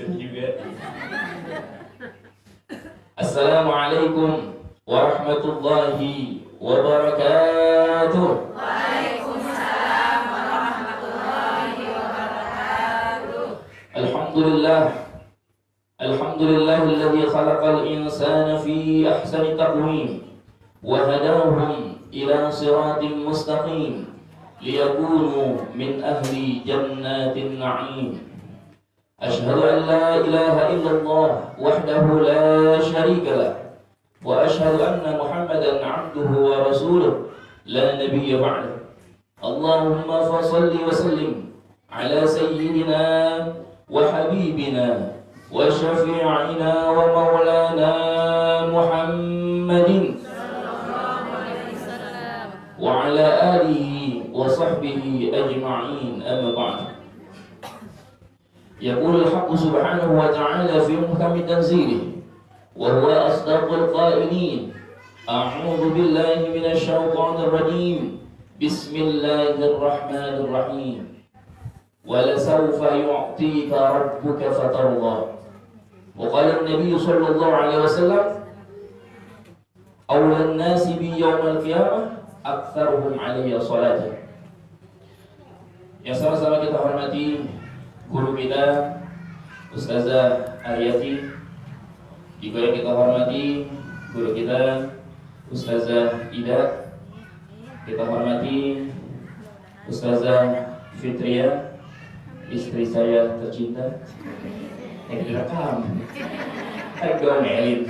juga. Assalamualaikum warahmatullahi wabarakatuh. Waalaikumsalam warahmatullahi wabarakatuh. Alhamdulillah. Alhamdulillahilladzi khalaqal insana fi ahsani taqwim wa hadahum ila siratin mustaqim liyakunu min ahli jannatin na'im. Ashhadu an la ilaha illallah wahdahu la syarika lah wa ashhadu anna Muhammadan 'abduhu wa rasuluh la nabiyya ba'dahu. Allahumma fashalli wa sallim ala sayyidina wa habibina wa syafi'ina wa maulana Muhammadin wa ala alihi wa sahbihi ajma'in, amma ba'd. Yaqulu al-haqqu subhanahu wa ta'ala fi muhkami tanzilih wa huwa asdaqul qailin. A'udzu billahi minasy syaithanir rajim. Bismillahir rahmanir rahim. Wa la sawfa yu'tika rabbuka fatarda. Wa qala an-nabiy sallallahu alaihi wasallam, awlan nasi bi yaumil qiyamah aktsaruhum 'alayya salatan. Yang sama-sama kita hormati guru kita Ustazah Aryati, juga yang kita hormati guru kita Ustazah Ida, kita hormati Ustazah Fitria, istri saya tercinta. Direkam, ayo ngelin.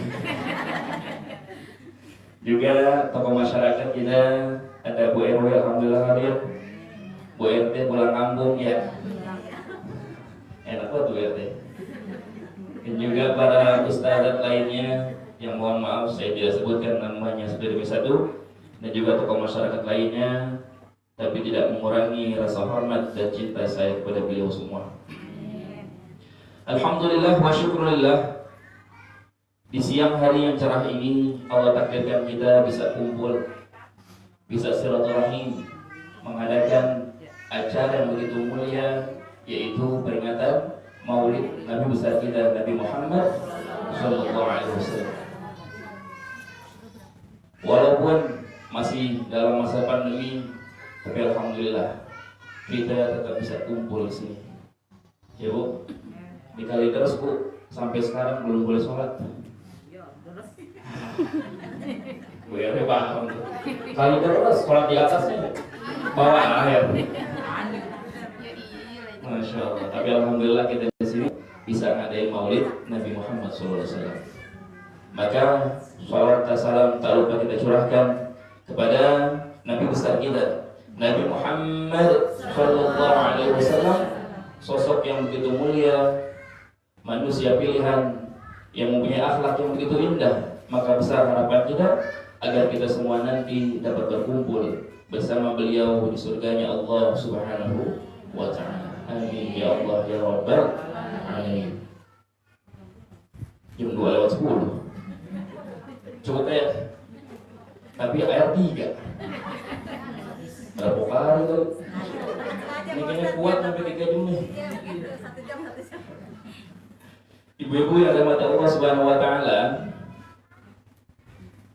Juga tokoh masyarakat kita ada Bu RW, alhamdulillah hadir. Bu RT pulang kampung ya. Enak banget Bu RT. Dan juga para ustadzat lainnya yang mohon maaf saya tidak sebutkan namanya seperti satu, dan juga tokoh masyarakat lainnya, tapi tidak mengurangi rasa hormat dan cinta saya kepada beliau semua. Alhamdulillah wa syukurillah, di siang hari yang cerah ini Allah takdirkan kita bisa kumpul, bisa silaturahim, mengadakan acara yang begitu mulia, yaitu peringatan Maulid Nabi besar kita Nabi Muhammad sallallahu alaihi wasallam. Walaupun masih dalam masa pandemi, tapi alhamdulillah kita tetap bisa kumpul di sini. Ya Bu, di kali terus Bu, sampai sekarang belum boleh sholat. Bu ya paham tuh. Kali terus sholat di atasnya, bawah air. Masya Allah. Tapi alhamdulillah kita di sini bisa ngadain Maulid Nabi Muhammad SAW. Maka sholawat dan salam tak lupa kita curahkan kepada Nabi besar kita Nabi Muhammad SAW, sosok yang begitu mulia, manusia pilihan yang mempunyai akhlak yang begitu indah. Maka besar harapan kita agar kita semua nanti dapat berkumpul bersama beliau di surganya Allah Subhanahu wa ta'ala. Amin ya Allah ya Rabbal alamin. Jam 2:10 cukup ya, tapi ayat 3 berapa kali tuh? Ini kayaknya kuat sampai 3 jam nih. Ibu-ibu yang dirahmati Allah Subhanahu wa ta'ala,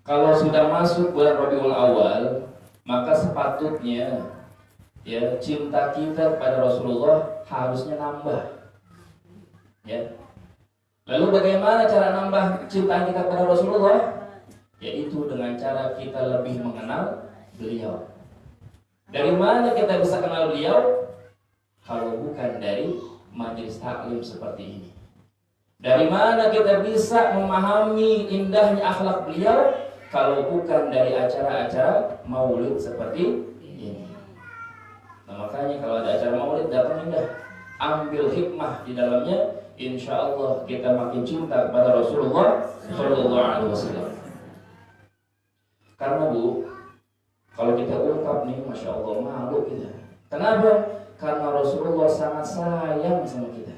kalau sudah masuk bulan Rabiul Awal, maka sepatutnya ya cinta kita kepada Rasulullah harusnya nambah. Ya. Lalu bagaimana cara nambah cinta kita kepada Rasulullah? Yaitu dengan cara kita lebih mengenal beliau. Dari mana kita bisa kenal beliau? Kalau bukan dari majelis taklim seperti ini. Dari mana kita bisa memahami indahnya akhlak beliau? Kalau bukan dari acara-acara maulid seperti ini. Nah, makanya kalau ada acara maulid datang indah, ambil hikmah di dalamnya, insya Allah kita makin cinta kepada Rasulullah Shallallahu Alaihi Wasallam. Karena Bu, kalau kita ungkap nih, masya Allah malu kita. Kenapa? Karena Rasulullah sangat sayang sama kita.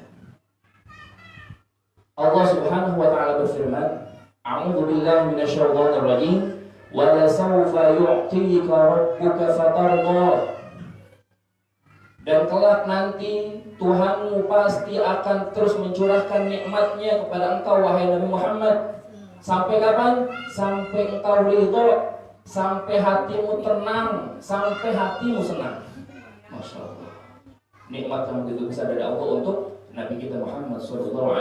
Allah Subhanahu Wa Taala berfirman, A'udzu billahi minasyaitonir rajim, wa la sawfa yu'tika rabbuka fatarda. Dan kelak nanti Tuhanmu pasti akan terus mencurahkan nikmatnya kepada engkau wahai Nabi Muhammad. Sampai kapan? Sampai engkau ridho, sampai hatimu tenang, sampai hatimu senang. Masya Allah. Nikmat yang begitu besar dari Allah untuk Nabi kita Muhammad SAW.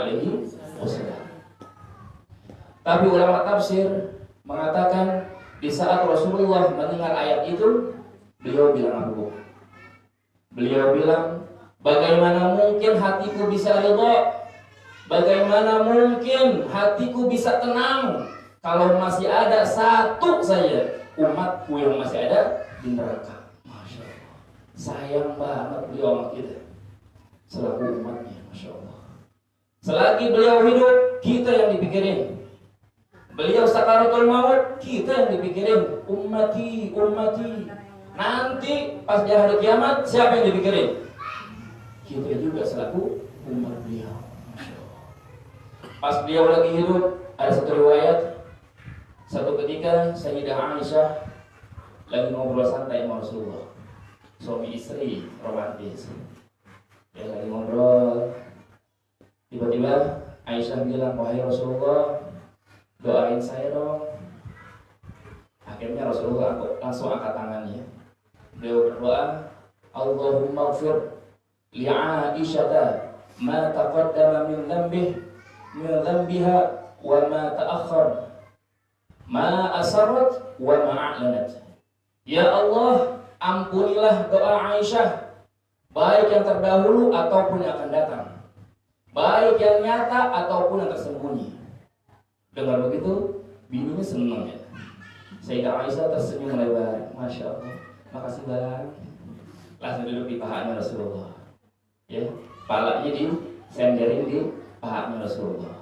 Tapi ulama tafsir mengatakan di saat Rasulullah mendengar ayat itu, beliau bilang apa? Beliau bilang, bagaimana mungkin hatiku bisa ridha? Bagaimana mungkin hatiku bisa tenang kalau masih ada satu saja umatku yang masih ada di neraka? Masya Allah. Sayang banget beliau sama kita selaku umatnya. Masya Allah. Selagi beliau hidup, kita yang dipikirin. Beliau sakaratul maut, kita yang dipikirin. Ummati, ummati. Nanti pas di hari kiamat, siapa yang dipikirin? Kita juga selaku umat beliau. Masya Allah. Pas beliau lagi hidup, ada satu riwayat, satu ketika Sayyidah Aisyah lagi ngobrol santai sama Rasulullah, suami istri romantis. Ya lagi ngobrol, tiba-tiba Aisyah bilang, wahai Rasulullah, doain saya dong. Akhirnya Rasulullah langsung angkat tangannya. Beliau berdoa, Allahumma ighfir li Aisyata ma taqaddama min dhanbiha wa ma ta'akhkhar, ma asarrat wa ma a'lanat. Ya Allah, ampunilah doa Aisyah, baik yang terdahulu ataupun yang akan datang, baik yang nyata ataupun yang tersembunyi. Dengar begitu, bininya senang ya. Sayyidah Aisyah tersenyum lebar. Masya Allah, makasih banget. Langsung duduk di pahanya Rasulullah. Ya, palanya disenderin di pahanya Rasulullah.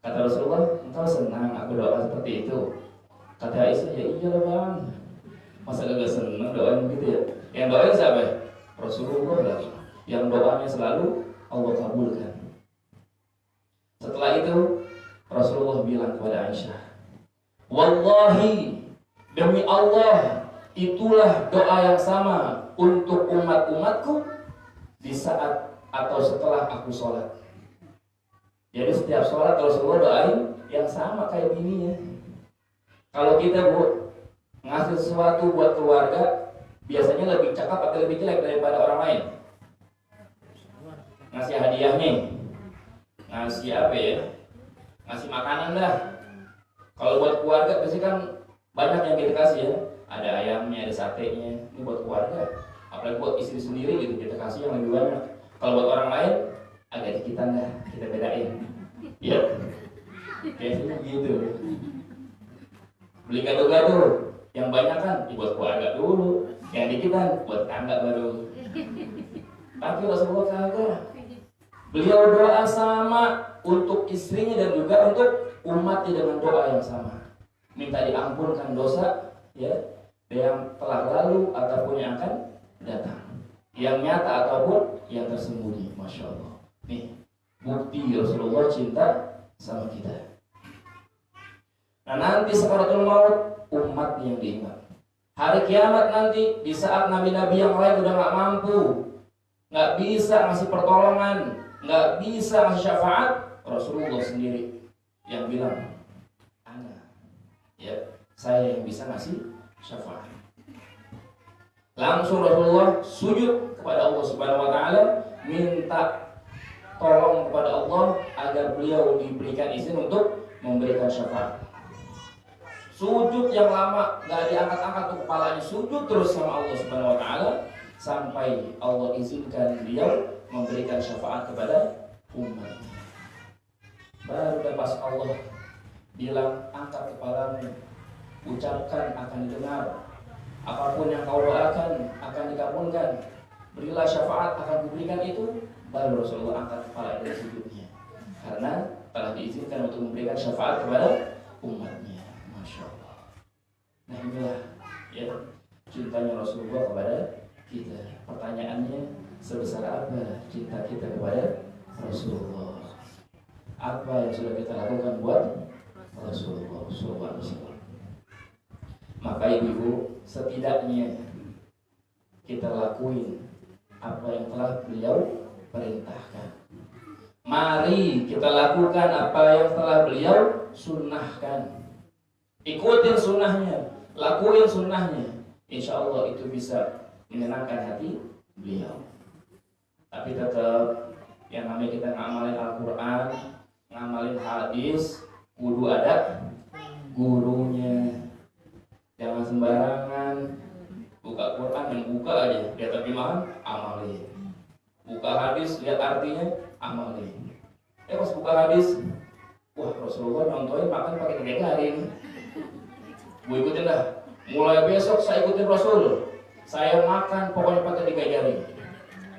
Kata Rasulullah, engkau senang aku doa seperti itu? Kata Aisyah, ya iya bang. Masa gak senang doain gitu ya? Yang doain siapa? Rasulullah lah. Yang doanya selalu Allah kabulkan. Setelah itu Rasulullah bilang kepada Aisyah, wallahi, demi Allah, itulah doa yang sama untuk umat-umatku di saat atau setelah aku sholat. Jadi setiap sholat Rasulullah doain yang sama kayak bininya. Kalau kita ngasih sesuatu buat keluarga, biasanya lebih cakap atau lebih jelek daripada orang lain. Ngasih hadiah nih, ngasih apa ya? Ngasih makanan dah. Kalau buat keluarga pasti kan banyak yang kita kasih ya. Ada ayamnya, ada satenya. Ini buat keluarga. Apalagi buat istri sendiri gitu, kita kasih yang lebih banyak. Kalau buat orang lain agak dikitan dah, kita bedain. Ya, kayaknya gitu. Beli gado-gado, yang banyak kan buat keluarga dulu, yang dikitan buat tangga baru. Tapi Rasulullah kagak. Beliau doa sama untuk istrinya dan juga untuk umatnya dengan doa yang sama. Minta diampunkan dosa ya yang telah lalu ataupun yang akan datang, yang nyata ataupun yang tersembunyi. Masya Allah. Nih bukti Rasulullah cinta sama kita. Nah nanti sakaratul maut umat yang diingat. Hari kiamat nanti di saat nabi-nabi yang lain udah gak mampu, gak bisa ngasih pertolongan, gak bisa ngasih syafaat, Rasulullah sendiri yang bilang, ana, ya saya yang bisa ngasih syafaat. Langsung Rasulullah sujud kepada Allah Subhanahu wa taala, minta tolong kepada Allah agar beliau diberikan izin untuk memberikan syafaat. Sujud yang lama, gak diangkat-angkat tuh kepalanya, sujud terus sama Allah Subhanahu wa taala sampai Allah izinkan beliau memberikan syafaat kepada umatnya. Baru pas Allah bilang, angkat kepalamu, ucapkan akan didengar, apapun yang kau doakan akan dikabulkan, berilah syafaat akan diberikan itu. Baru Rasulullah angkat kepala dari sujudnya karena telah diizinkan untuk memberikan syafaat kepada umatnya. Masya Allah. Nah inilah ya cintanya Rasulullah kepada kita. Pertanyaannya, sebesar apa cinta kita kepada Rasulullah? Apa yang sudah kita lakukan buat Rasulullah SAW? Maka ibu, setidaknya kita lakuin apa yang telah beliau perintahkan. Mari kita lakukan apa yang telah beliau sunnahkan. Ikutin sunnahnya, lakuin sunnahnya. Insya Allah itu bisa menyenangkan hati beliau. Tapi tetap yang namanya kita ngamalin Al-Quran, ngamalin hadis, kudu ada gurunya. Jangan sembarangan buka Quran yang buka aja, lihat terjemahan, amalin. Buka hadis, lihat artinya, amalin. Pas buka hadis, wah Rasulullah nontonin makan pakai tiga jari. Gue ikutin dah. Mulai besok saya ikutin Rasul. Saya makan pokoknya pakai tiga jari.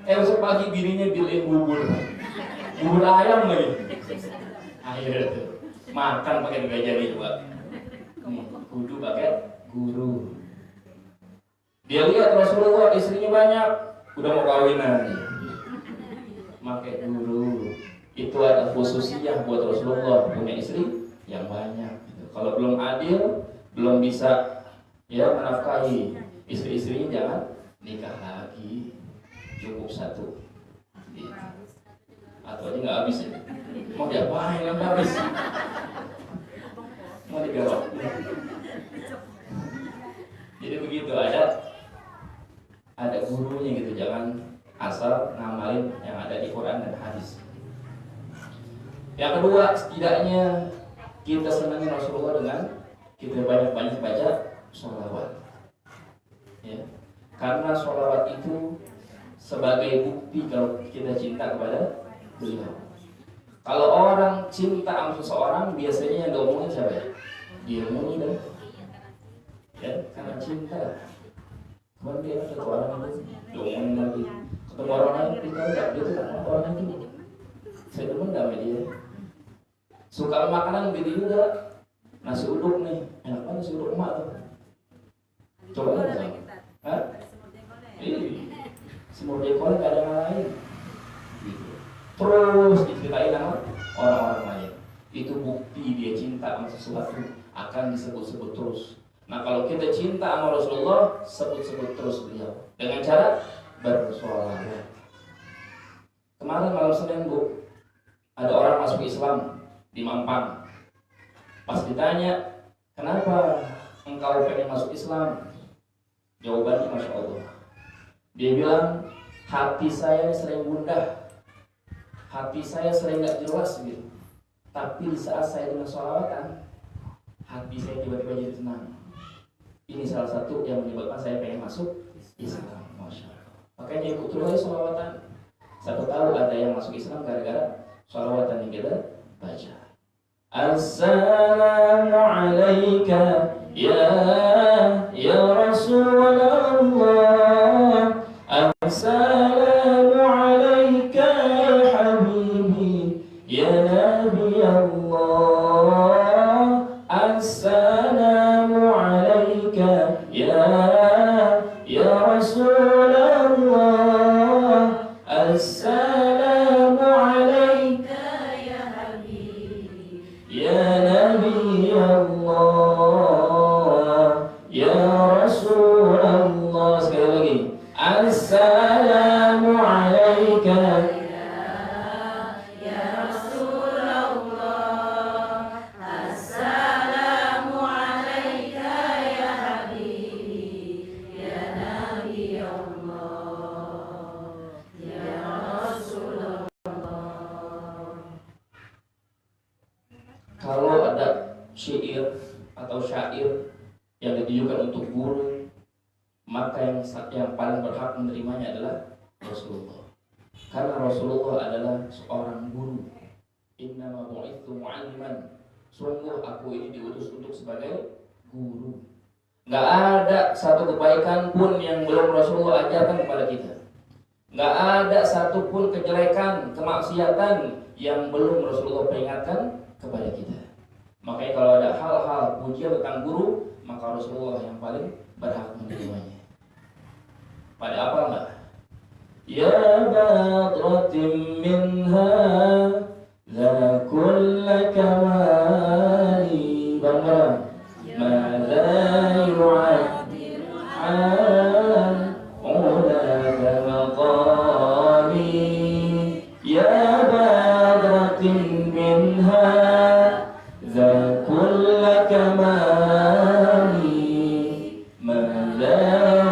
Besok pagi bininya beliin bubur ayam lagi. Akhirnya tuh makan pakai tiga jari coba. Nih, kudu pakai guru. Dia lihat Rasulullah istrinya banyak, udah mau kawinan. Pakai guru. Itu ada khususiyah buat Rasulullah punya istri yang banyak. Kalau belum adil, belum bisa menafkahi istri-istrinya, jangan nikah lagi. Cukup satu. Gitu. Atau aja nggak habis ya. Mau diapain yang nggak habis? Mau digarap. Jadi begitu, ada gurunya gitu, jangan asal ngamalin yang ada di Quran dan hadis. Yang kedua, setidaknya kita senangi Rasulullah dengan kita banyak-banyak baca sholawat. Ya. Karena sholawat itu sebagai bukti kalau kita cinta kepada beliau. Kalau orang cinta sama seseorang, biasanya yang diomongin siapa ya? Dia ngomongin dah. Ya, karena cinta. Kemarin dia ada orang itu, diomongin lagi. Ketemu orang lain, dia tuh sama orang itu. Saya demen gak sama dia. Suka makanan beda juga. Nasi uduk nih, enak banget nasi uduk emak tuh. Coba aja sama. Hah? Semur jengkol gak ada yang lain. Gitu. Terus diceritain sama orang-orang lain. Itu bukti dia cinta sama sesuatu, akan disebut-sebut terus. Nah kalau kita cinta sama Rasulullah, sebut-sebut terus beliau dengan cara bersolawat. Kemarin malam Senin Bu, ada orang masuk Islam di Mampang. Pas ditanya, kenapa engkau pengen masuk Islam? Jawabannya Masya Allah. Dia bilang, hati saya sering gundah, hati saya sering gak jelas gitu. Tapi di saat saya dengar sholawatan, hati saya tiba-tiba jadi tenang. Ini salah satu yang menyebabkan saya pengen masuk Islam. Masya Allah. Makanya ikut terus aja sholawatan. Siapa tahu ada yang masuk Islam gara-gara sholawatan yang kita baca. Assalamu alayka ya Rasulullah. Assalamu alayka ya Habibi ya Nabi Allah. Assalamu alayka ya Rasulullah. Assalamu alayka ya Nabi Allah, ya Rasulullah. Sekali lagi. Assalamu alayka ya Rasulullah. Assalamu alayka ya Habibi ya Nabi Allah, ya Rasulullah. Kalau ada syair atau syair yang ditujukan untuk guru, maka yang paling berhak menerimanya adalah Rasulullah. Karena Rasulullah adalah seorang guru. Innama bu'itsu mu'alliman. Sungguh aku ini diutus untuk sebagai guru. Gak ada satu kebaikan pun yang belum Rasulullah ajarkan kepada kita. Gak ada satupun kejelekan, kemaksiatan yang belum Rasulullah peringatkan kepada kita. Makanya kalau ada hal-hal pujian tentang guru, maka Rasulullah yang paling berhak menerimanya. Pada apa enggak? Ya badratin minha la kulla kamali barang madza yu'addir an ulaka maqam منها ذا كل كمالي ما لا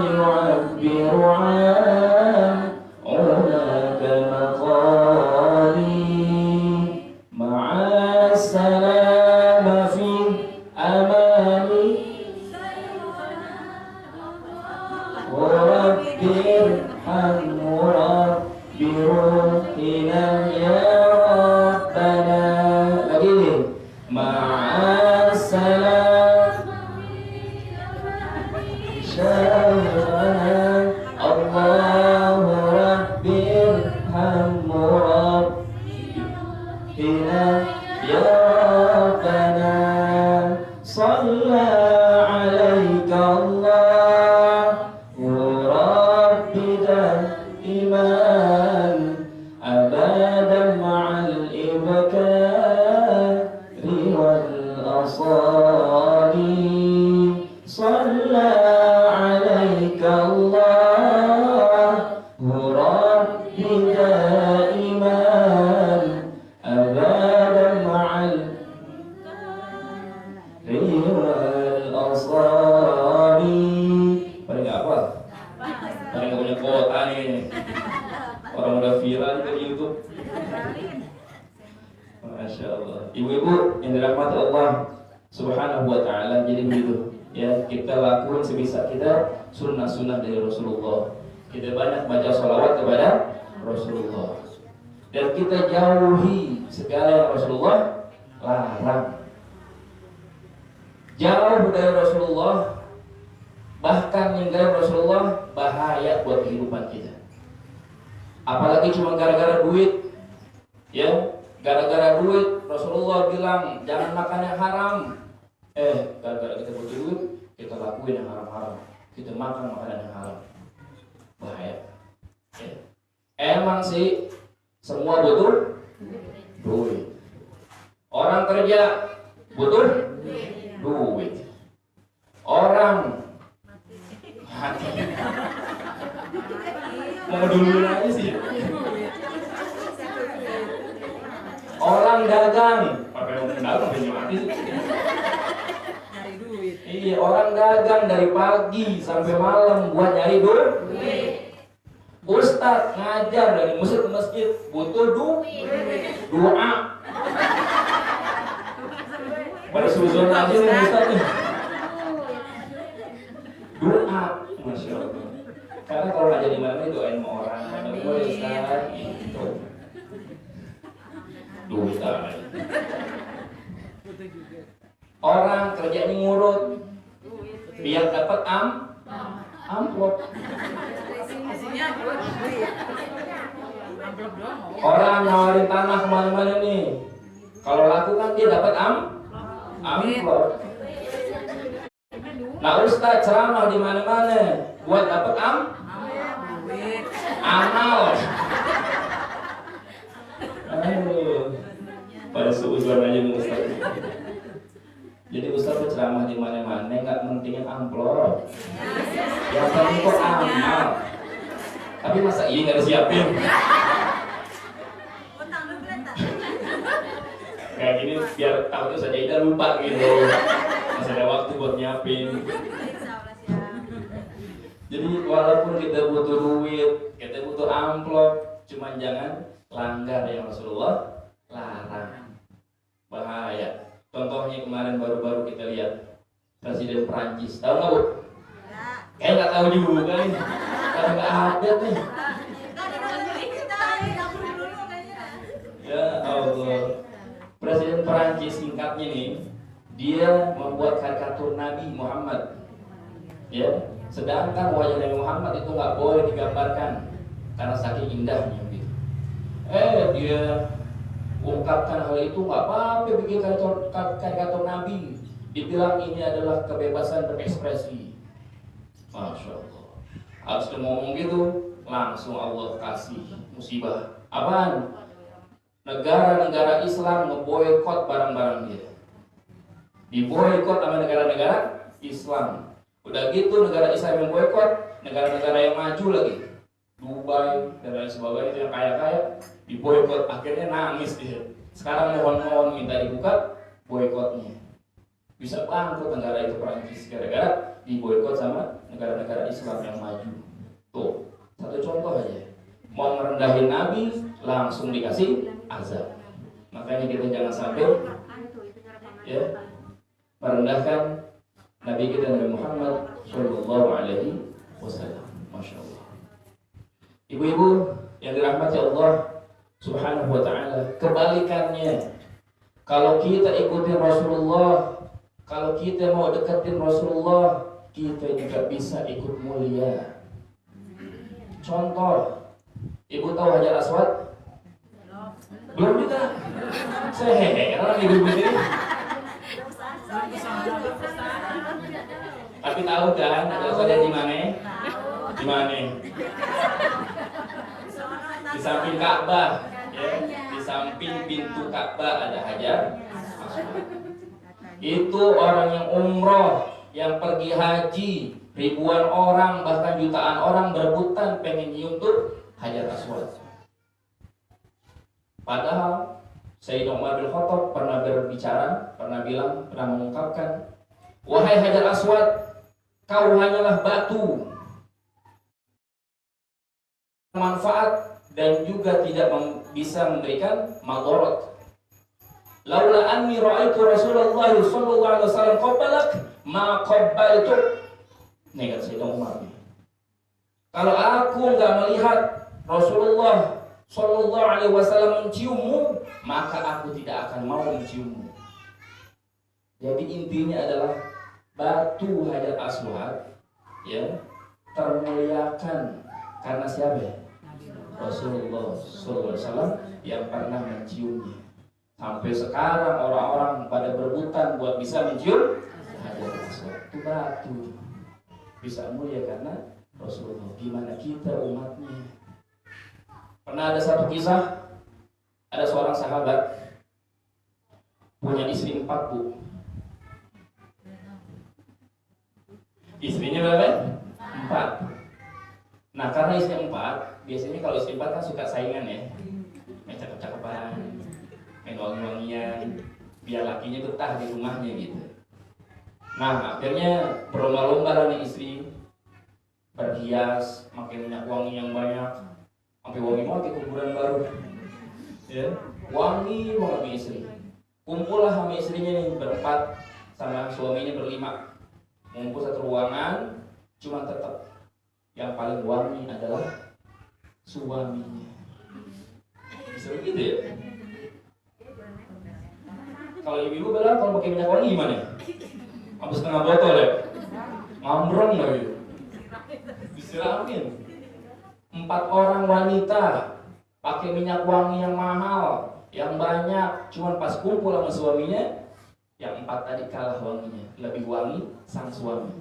يعبر عن علاك مقالي مع السلام في أماني ورب ارحم رب روحنا يا ربنا lagi مع السلام شاء الله رب ارحم ربنا يا ربنا صلى عليك الله رب دائما أبدا مع الإبكار والأصال صلى عليك الله رب دائما أبدا مع والأصال. Pada nggak apa? Pada nggak punya kuota nih. Orang udah viral di YouTube. Masya Allah. Ibu-ibu yang dirahmati Allah Subhanahu wa Ta'ala, jadi begitu ya, kita lakukan sebisa kita sunnah-sunnah dari Rasulullah. Kita banyak baca sholawat kepada Rasulullah, dan kita jauhi segala yang Rasulullah larang. Jauh dari Rasulullah, bahkan ninggalin Rasulullah, bahaya buat kehidupan kita. Apalagi cuma gara-gara duit, ya, gara-gara duit Rasulullah bilang jangan makan yang haram. Gara-gara kita butuh duit, kita lakuin yang haram-haram, kita makan makanan yang haram, bahaya. Ya. Emang sih semua butuh duit. Orang kerja butuh duit. Orang mati. Mau dulu aja sih. Orang dagang, pakai dagang punya mati sih. Nyari duit. Iya, orang dagang dari pagi sampai malam buat nyari duit. Ustadz ngajar dari masjid ke masjid butuh duit. Doa. Pada suzon aja nih Ustadz nih. Doa, Masya Allah. Karena kalau nggak jadi mana doain sama orang, mana boleh Ustadz gitu. Duit aja. Orang kerjanya ngurut biar dapat amplop. Isinya duit. Amplop doang mau. Orang nawarin tanah kemana-mana nih, kalau laku kan dia dapat amplop. Nah Ustadz ceramah di mana-mana buat dapat Duit. amal. Aduh, pada seuzon aja nih Ustadz. Jadi Ustadz tuh ceramah di mana-mana nggak mentingin amplop. Yang penting kok amal. Tapi masa iya nggak disiapin? Kayak gini biar takutnya saja kita lupa gitu. Masih ada waktu buat nyiapin. Jadi walaupun kita butuh duit, kita butuh amplop, cuman jangan langgar yang Rasulullah larang. Bahaya. Contohnya kemarin baru-baru kita lihat Presiden Perancis, tahu nggak Bu? Kayak nggak tahu juga kan? Karena nggak update nih. Ya Allah. Presiden Perancis singkatnya nih, dia membuat karikatur Nabi Muhammad. Ya, sedangkan wajah Nabi Muhammad itu nggak boleh digambarkan karena saking indahnya gitu. Dia ungkapkan hal itu nggak apa-apa bikin karikatur Nabi. Dibilang ini adalah kebebasan berekspresi. Masya Allah. Habis dia ngomong gitu, langsung Allah kasih musibah. Apaan? Negara-negara Islam ngeboikot barang-barang dia. Diboikot sama negara-negara Islam. Udah gitu negara Islam yang boikot, negara-negara yang maju lagi, Dubai dan lain sebagainya yang kaya-kaya diboikot, akhirnya nangis dia. Sekarang mohon-mohon minta dibuka, boikotnya. Bisa bangkrut negara itu Perancis gara-gara diboikot sama negara-negara Islam yang maju. Tuh, satu contoh aja. Mau merendahin Nabi, langsung dikasih azab. Makanya kita jangan sampai ya merendahkan Nabi kita Nabi Muhammad Shallallahu Alaihi Wasallam. Masya Allah. Ibu-ibu yang dirahmati Allah Subhanahu Wa Taala, kebalikannya, kalau kita ikutin Rasulullah, kalau kita mau deketin Rasulullah, kita juga bisa ikut mulia. Contoh, ibu tahu Hajar Aswad? Belum juga. Saya heran ibu ini. Tapi tahu kan Hajar Aswad di mana? Di mana? Di samping Ka'bah, ya. Di samping pintu Ka'bah ada Hajar Aswad. Itu orang yang umroh, yang pergi haji, ribuan orang bahkan jutaan orang berebutan pengen nyium tuh Hajar Aswad. Padahal Sayyidina Umar bin Khattab pernah berbicara, pernah bilang, pernah mengungkapkan, wahai Hajar Aswad, kau hanyalah batu, manfaat dan juga tidak bisa memberikan madarat. Laula anni ra'aitu Rasulullah sallallahu alaihi wasallam qabbalak ma qabbaltu. Nih kata Sayyidina Umar. Kalau aku enggak melihat Rasulullah sallallahu alaihi wasallam menciummu, maka aku tidak akan mau menciummu. Jadi intinya adalah batu Hajar Aswad ya termuliakan karena siapa ya? Rasulullah sallallahu alaihi wasallam yang pernah menciumnya. Sampai sekarang orang-orang pada berebutan buat bisa mencium Hajar Aswad. Itu batu bisa mulia karena Rasulullah. Gimana kita umatnya? Pernah ada satu kisah, ada seorang sahabat punya istri 4, Bu. Istrinya berapa? 4. Nah, karena istri 4, biasanya kalau istri 4 kan suka saingan ya. Main cakep-cakepan, main wangi-wangian, biar lakinya betah di rumahnya gitu. Nah, akhirnya berlomba-lomba nih istri berhias, pakai minyak wangi yang banyak, sampai wangi banget kuburan baru. Ya, wangi banget nih istri. Kumpullah sama istrinya nih berempat, sama suaminya berlima. Ngumpul satu ruangan, cuma tetap yang paling wangi adalah suaminya. Bisa begitu ya? Kalau ibu-ibu bilang kalau pakai minyak wangi gimana? Habis setengah botol ya? Ngambrong nggak gitu? Disiramin. 4 orang wanita pakai minyak wangi yang mahal, yang banyak, cuman pas kumpul sama suaminya, yang 4 tadi kalah wanginya, lebih wangi sang suami.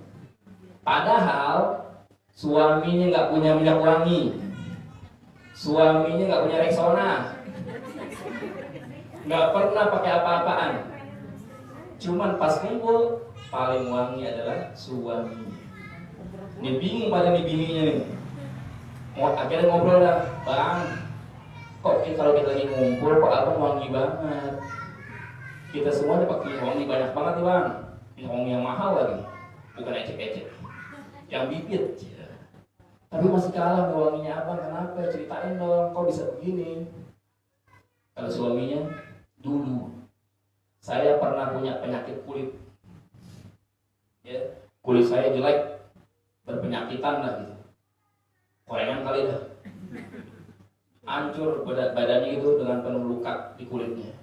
Padahal suaminya nggak punya minyak wangi, suaminya nggak punya Rexona, nggak pernah pakai apa-apaan. Cuman pas kumpul paling wangi adalah suaminya. Ini bingung pada nih bininya nih. Akhirnya ngobrol dah, bang, kok kalau kita lagi ngumpul kok abang wangi banget. Kita semuanya pakai wangi banyak banget nih bang. Ini wangi yang mahal lagi, bukan ecek-ecek, yang bibit. Tapi masih kalah sama wanginya abang, kenapa? Ceritain dong, kok bisa begini? Kalau suaminya, dulu saya pernah punya penyakit kulit. Ya, kulit saya jelek, berpenyakitan lah gitu. Korengan kali dah. Hancur badannya itu dengan penuh luka di kulitnya.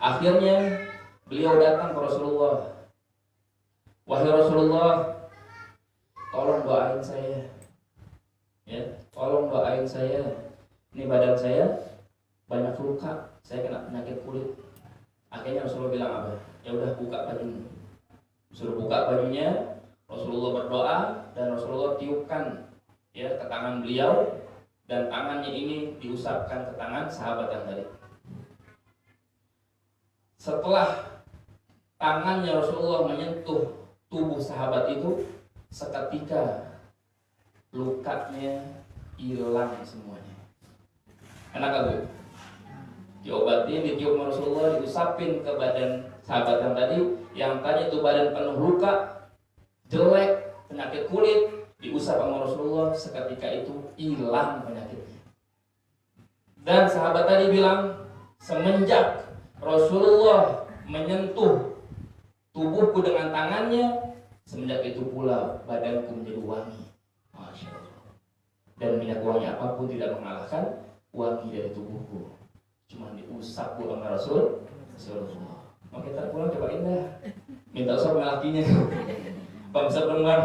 Akhirnya beliau datang ke Rasulullah. Wahai Rasulullah, tolong doain saya. Ya, tolong doain saya. Ini badan saya banyak luka, saya kena penyakit kulit. Akhirnya Rasulullah bilang apa? Ya udah buka bajunya. Suruh buka bajunya. Rasulullah berdoa dan Rasulullah tiupkan ya ke tangan beliau, dan tangannya ini diusapkan ke tangan sahabat yang tadi. Setelah tangannya Rasulullah menyentuh tubuh sahabat itu, seketika lukanya hilang semuanya. Enak gak Bu? diobatin, ditiup sama Rasulullah, diusapin ke badan sahabat yang tadi itu badan penuh luka, jelek, penyakit kulit, diusap sama Rasulullah, seketika itu hilang penyakitnya. Dan sahabat tadi bilang, semenjak Rasulullah menyentuh tubuhku dengan tangannya, semenjak itu pula badanku menjadi wangi. Masya Allah. Dan minyak wangi apapun tidak mengalahkan wangi dari tubuhku. Cuma diusap sama Rasulullah. Mau kita pulang cobain dah. Minta usap sama lakinya. Bangsa perempuan.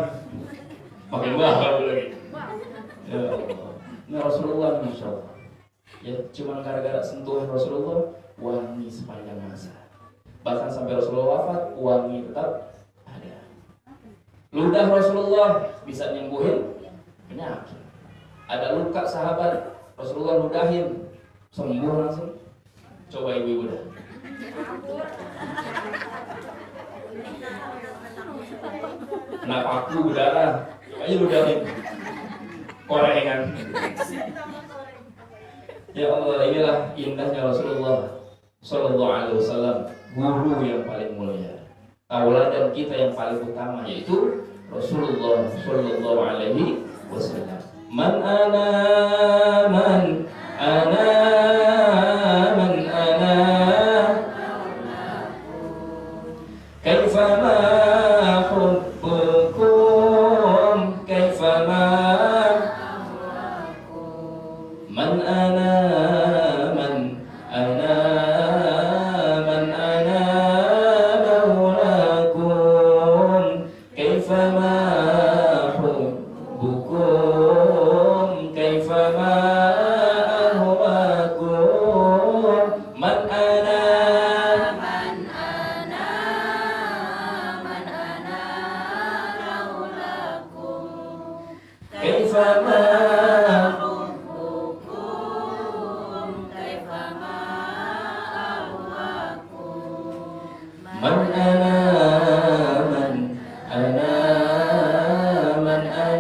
Makin bahal lagi. Ya Allah. Ini Rasulullah, Masya Allah. Ya, cuma gara-gara sentuhan Rasulullah, wangi sepanjang masa. Bahkan sampai Rasulullah wafat, wangi tetap ada. Ludah Rasulullah bisa nyembuhin penyakit. Ada luka sahabat, Rasulullah ludahin, sembuh langsung. Coba ibu-ibu dah. Kena paku udara, coba aja ludahin. Korengan. Ya Allah, inilah indahnya Rasulullah Sallallahu Alaihi Wasallam, guru yang paling mulia, tauladan kita yang paling utama, yaitu Rasulullah Sallallahu Alaihi Wasallam. Man ana kaifama hubbukum kaifama man ana maulakum kaifama hubbukum kaifama ahwakum man ana kaifama man ana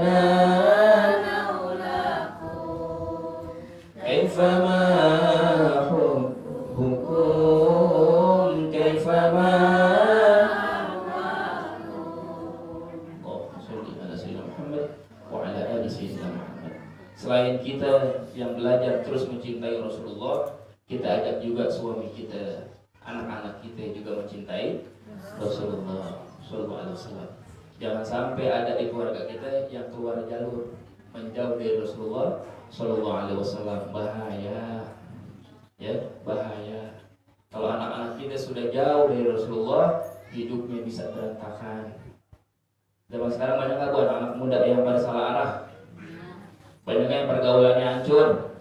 kaifama hubbukum kaifama Selain kita yang belajar terus mencintai Rasulullah, kita ajak juga suami kita, anak-anak kita juga mencintai Rasulullah Sallallahu Alaihi Wasallam. Jangan sampai ada di keluarga kita yang keluar jalur, menjauh dari Rasulullah Sallallahu Alaihi Wasallam. Bahaya, ya bahaya. Kalau anak-anak kita sudah jauh dari Rasulullah, hidupnya bisa berantakan. Zaman sekarang banyak anak-anak muda yang pada salah arah. Banyak yang pergaulannya hancur.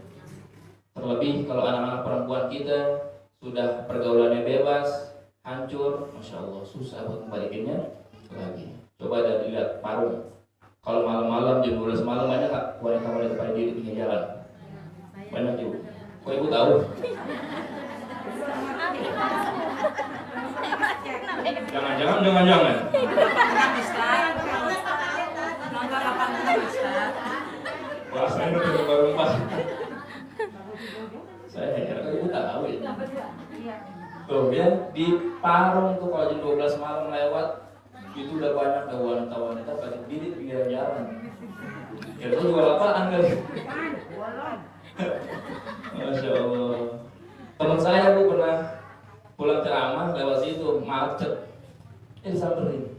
Terlebih kalau anak-anak perempuan kita sudah pergaulannya bebas, hancur, Masya Allah, susah buat kembalikannya lagi. Coba ada dilihat Parung. Kalau malam-malam jam 12 malam banyak gak wanita-wanita pada diri di pinggir jalan? Banyak juga. Kok ibu tahu? Jangan. Rasanya udah berubah. Saya heran, ibu tahu ya. Tuh ya, di Parung tuh kalau jam 12 malam lewat, itu udah banyak wanita-wanita pada diri di pinggir jalan. Itu jual apaan kali? Masya Allah. Teman saya bu pernah pulang ceramah lewat situ, macet. Disamperin.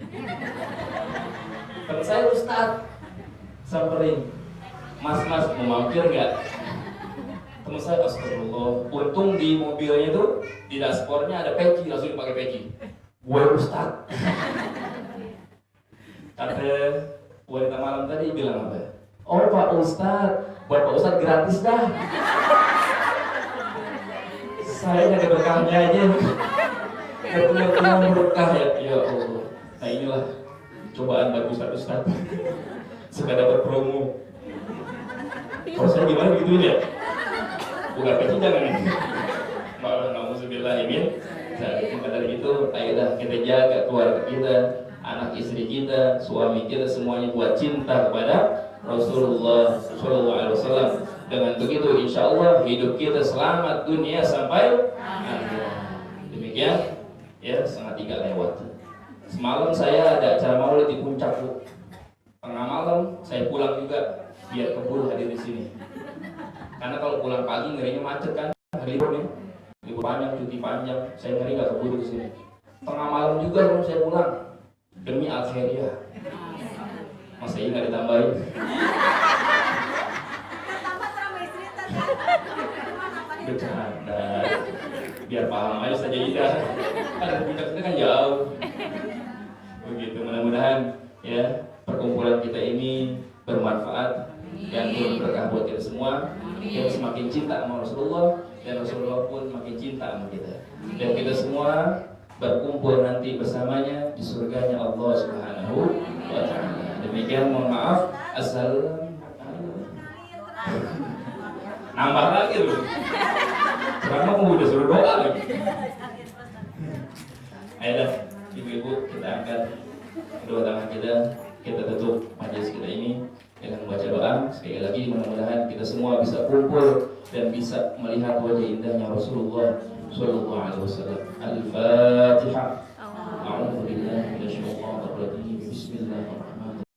Teman saya Ustadz, samperin. Mas mau mampir nggak? Teman saya astagfirullah. Untung di mobilnya tuh di dashboardnya ada peci, langsung dipakai peci. Gue Ustadz. Kata wanita malam tadi bilang apa? Oh Pak Ustadz, buat Pak Ustadz gratis dah. Saya ada berkahnya aja. Ketemu berkah ya Allah. Nah inilah cobaan bagi Ustadz. Suka dapat promo. Kalau saya gimana gitu ya? Bukan peci jangan nih. Malah nauzubillahimin. Maka dari itu, ayolah kita jaga keluarga kita, anak istri kita, suami kita, semuanya buat cinta kepada Rasulullah Sallallahu Alaihi Wasallam. Dengan begitu insya Allah hidup kita selamat dunia sampai akhirat. Demikian ya, 2:30 lewat. Semalam saya ada acara maulid di puncak, Bu. Tengah malam saya pulang juga biar keburu hadir di sini. Karena kalau pulang pagi ngerinya macet kan, hari libur nih, libur panjang, cuti panjang, saya ngeri nggak keburu di sini. Tengah malam juga baru saya pulang demi al-khairiyah. Masa ini nggak ditambahin? Bercanda, biar paham aja saja Ida. Kan puncak itu kan jauh. Begitu, mudah-mudahan ya perkumpulan kita ini bermanfaat dan berkah buat kita semua. Kita semakin cinta sama Rasulullah dan Rasulullah pun makin cinta sama kita. Dan kita semua berkumpul nanti bersamanya di surganya Allah Subhanahu wa taala. Demikian, mohon maaf. Nambah lagi loh. Sekarang mau udah suruh doa lagi. Ayolah, ibu-ibu, kita angkat kedua tangan kita tutup majelis kita ini dengan membaca doa. Sekali lagi mudah-mudahan kita semua bisa kumpul dan bisa melihat wajah indahnya Rasulullah Sallallahu Alaihi Wasallam. Al-Fatihah.